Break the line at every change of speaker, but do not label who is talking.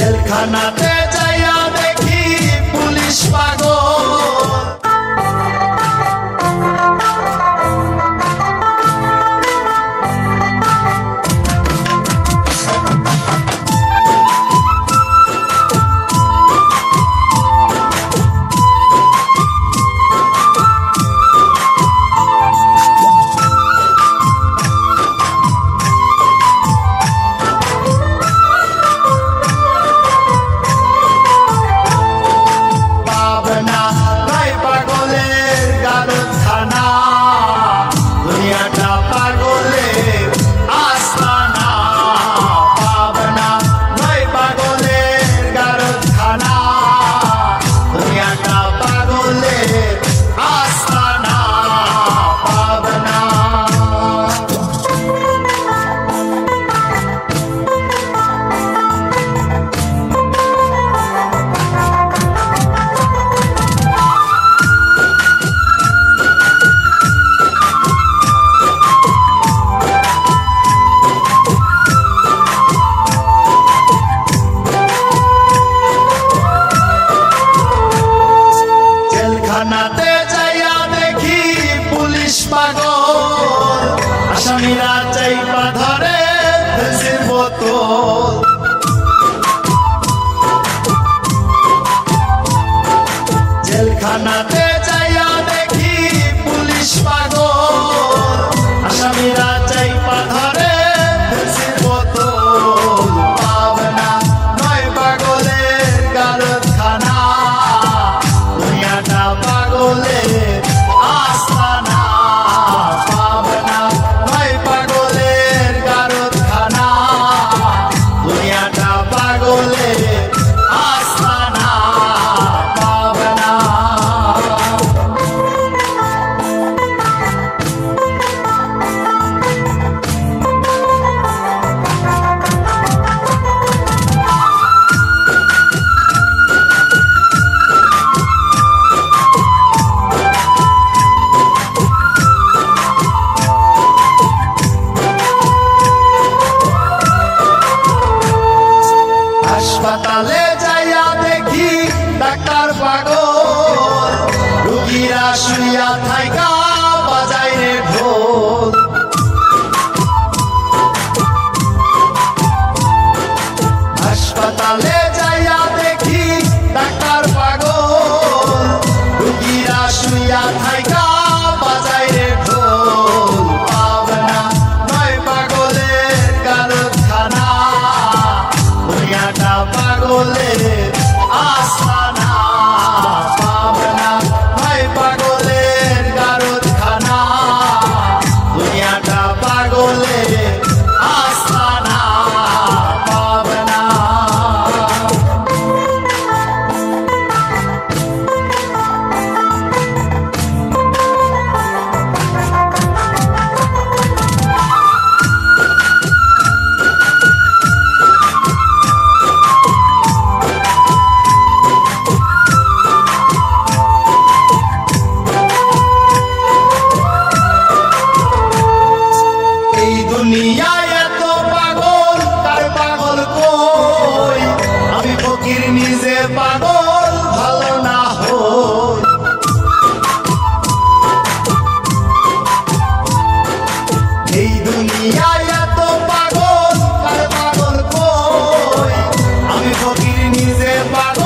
জেলখানাতে যাইয়া দেখি পুলিশ পাগল। থানাতে যাইয়া দেখি পুলিশ পাগল, আসামিরা চাইপা ধরে ফেন্সির বোতল। জেলখানাতে যাইয়া দেখি পুলিশ পাগল, আসামিরা চাইপা ধরে ফেন্সির বোতল। পাবনা নয় পাগলের কারখানা, দুনিয়াটা পাগলের আস্তানা। পাবনা নয় পাগলের কারখানা, দুনিয়াটা পাগলের আস্তানা। পাবনা হাসপাতালে যাইয়া দেখি ডাক্তার পাগল, রোগীরা শুইয়া থাইকা বাজায় রে ঢোল। হাসপাতালে যাইয়া দেখি ডাক্তার পাগল, রোগীরা শুইয়া থাইকা বাজায় রে ঢোল। পাবনা নয় পাগলের কারখানা, দুনিয়াটা পাগলের আস্তানা। পাবনা নয় পাগলের কারখানা, দুনিয়াটা পাগলের আস্তানা। পাবনা এই দুনিয়ায় এত পাগল, কার পাগল কই? আমি ফকির নিজে পাগল, ভালো না হই। এই দুনিয়ায় এত পাগল, কার পাগল কই? আমি ফকির নিজে পাগল।